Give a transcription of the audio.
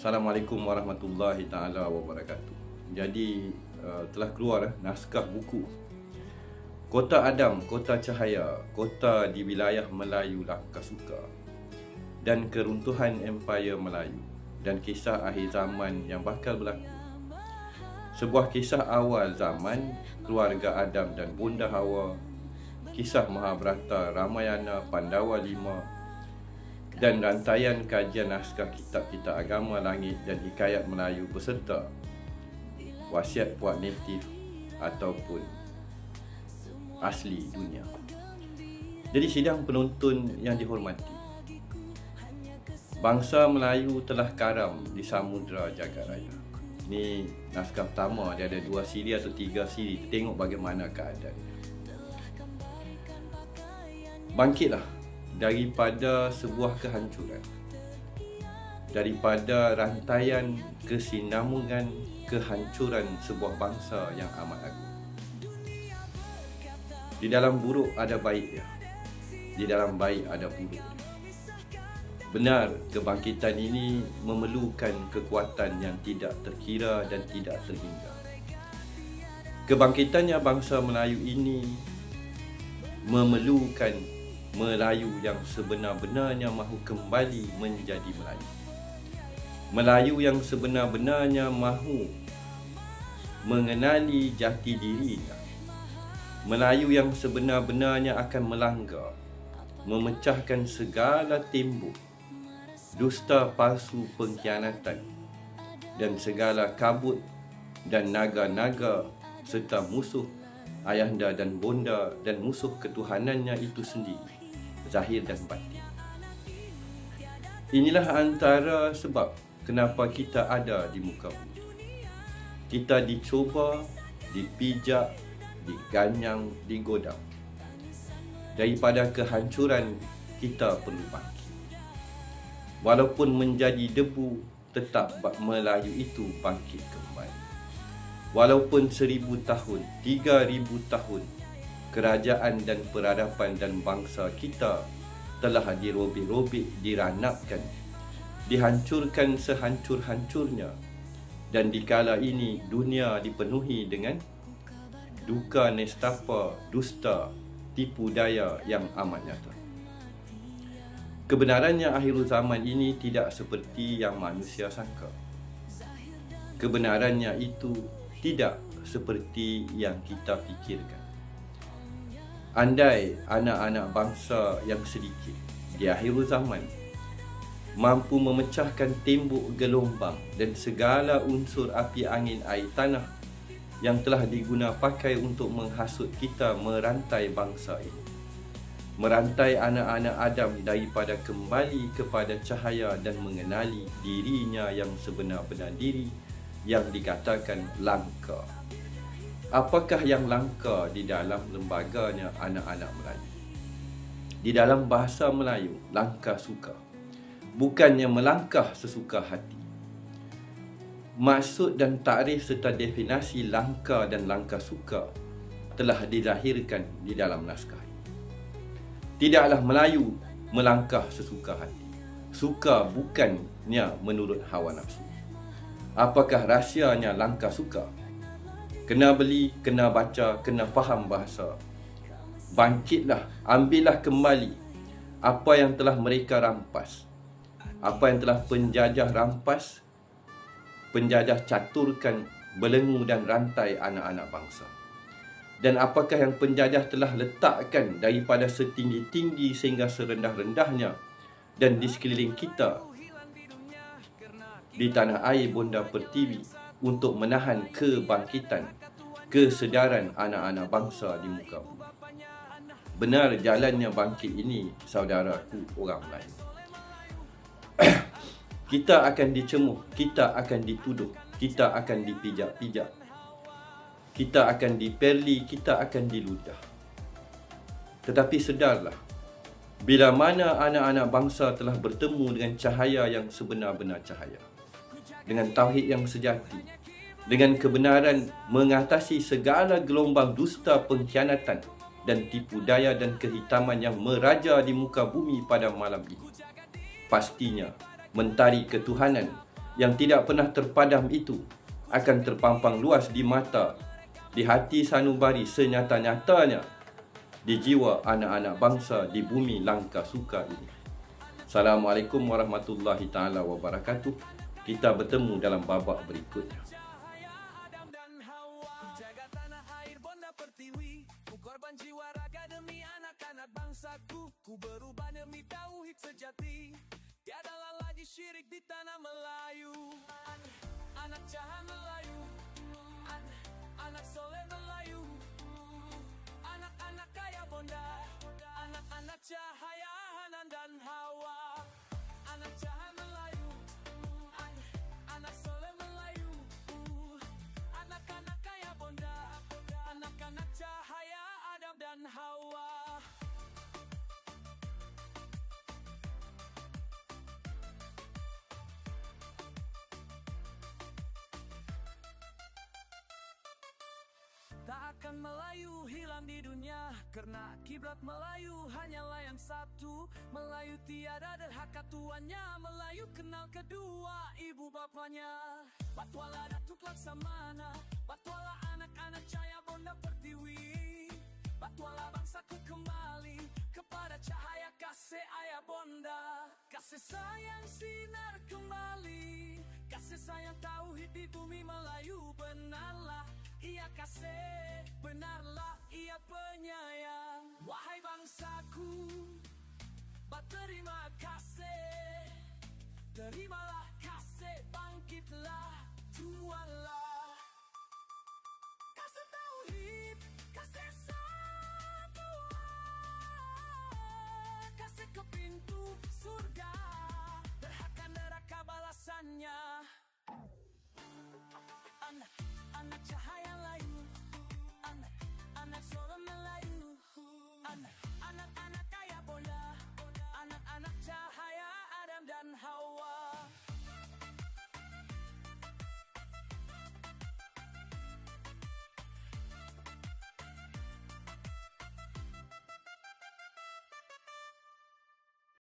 Assalamualaikum warahmatullahi taala wabarakatuh. Jadi telah keluar naskah buku Kota Adam, Kota Cahaya, Kota di Wilayah Melayu Langkah Suka dan Keruntuhan Empayar Melayu dan kisah akhir zaman yang bakal berlaku. Sebuah kisah awal zaman keluarga Adam dan Bunda Hawa, kisah Mahabharata, Ramayana, Pandawa 5 dan rantaian kajian naskah kitab-kitab agama langit dan hikayat Melayu beserta wasiat puak natif ataupun asli dunia. Jadi sidang penonton yang dihormati, bangsa Melayu telah karam di samudera jagat raya. Ini naskah pertama, dia ada 2 siri atau 3 siri. Tengok bagaimana keadaan. Bangkitlah daripada sebuah kehancuran, daripada rantaian kesinambungan kehancuran sebuah bangsa yang amat agung. Di dalam buruk ada baiknya, di dalam baik ada buruknya. Benar, kebangkitan ini memerlukan kekuatan yang tidak terkira dan tidak terhingga. Kebangkitannya bangsa Melayu ini memerlukan Melayu yang sebenar-benarnya mahu kembali menjadi Melayu. Melayu yang sebenar-benarnya mahu mengenali jati dirinya. Melayu yang sebenar-benarnya akan melanggar, memecahkan segala tembok, dusta palsu pengkhianatan dan segala kabut dan naga-naga serta musuh ayahanda dan bonda dan musuh ketuhanannya itu sendiri, zahir dan batin. Inilah antara sebab kenapa kita ada di muka bumi. Kita dicoba, dipijak, diganyang, digodam. Daripada kehancuran, kita perlu bangkit. Walaupun menjadi debu, tetap Melayu itu bangkit kembali. Walaupun 1000 tahun, 3000 tahun, kerajaan dan peradaban dan bangsa kita telah dirobek-robek, diranapkan, dihancurkan sehancur-hancurnya, dan dikala ini dunia dipenuhi dengan duka nestapa, dusta, tipu daya yang amat nyata. Kebenarannya akhir zaman ini tidak seperti yang manusia sangka. Kebenarannya itu tidak seperti yang kita fikirkan. Andai anak-anak bangsa yang sedikit di akhir zaman mampu memecahkan tembok gelombang dan segala unsur api angin air tanah yang telah diguna pakai untuk menghasut kita merantai bangsa ini, merantai anak-anak Adam daripada kembali kepada cahaya dan mengenali dirinya yang sebenar-benar diri yang dikatakan langka. Apakah yang langka di dalam lembaganya anak-anak Melayu? Di dalam bahasa Melayu, langkah suka, bukannya melangkah sesuka hati. Maksud dan takrif serta definisi langkah dan langkah suka telah dilahirkan di dalam naskah. Tidaklah Melayu melangkah sesuka hati. Suka bukannya menurut hawa nafsu. Apakah rahsianya langkah suka? Kena beli, kena baca, kena faham bahasa. Bangkitlah, ambillah kembali apa yang telah mereka rampas. Apa yang telah penjajah rampas, penjajah caturkan belenggu dan rantai anak-anak bangsa. Dan apakah yang penjajah telah letakkan daripada setinggi-tinggi sehingga serendah-rendahnya dan di sekeliling kita di tanah air Bonda Pertiwi untuk menahan kebangkitan, kesedaran anak-anak bangsa di muka bumi. Benar jalannya bangkit ini, saudaraku orang Melayu. Kita akan dicemuh, kita akan dituduh, kita akan dipijak-pijak, kita akan diperli, kita akan diludah. Tetapi sedarlah, bila mana anak-anak bangsa telah bertemu dengan cahaya yang sebenar-benar cahaya, dengan tauhid yang sejati, dengan kebenaran mengatasi segala gelombang dusta pengkhianatan dan tipu daya dan kehitaman yang meraja di muka bumi pada malam ini, pastinya mentari ketuhanan yang tidak pernah terpadam itu akan terpampang luas di mata, di hati sanubari senyata-nyatanya, di jiwa anak-anak bangsa di bumi langka suka ini. Assalamualaikum warahmatullahi taala wabarakatuh. Kita bertemu dalam babak berikutnya. Korban jiwa raga demi anak-anak bangsaku, ku berubah demi tauhid sejati. Tiadalah lagi syirik di tanah Melayu. Anak jahat Melayu, anak soleh Melayu, anak-anak kaya bonda, anak-anak cahaya Hanan dan Hawa. Anak jahat Melayu, anak soleh Melayu, anak-anak kaya bonda, anak-anak cahaya Adam dan Hawa. Tak akan Melayu hilang di dunia, karena kiblat Melayu hanyalah yang satu. Melayu tiada derhaka tuannya, Melayu kenal kedua ibu bapanya. Batwala Datuk Laksamana, Batwala anak-anak Cahaya Bonda Pertiwi, Batwala bangsaku kembali kepada cahaya kasih ayah bonda. Kasih sayang sinar kembali, kasih sayang tauhid di bumi Melayu. Benarlah ia kasih, benarlah ia penyayang. Wahai bangsaku, berterima kasih. Terimalah kasih, bangkitlah, jualah. Kasih tauhid, kasih satuan, kasih ke pintu surga. Derhaka neraka balasannya.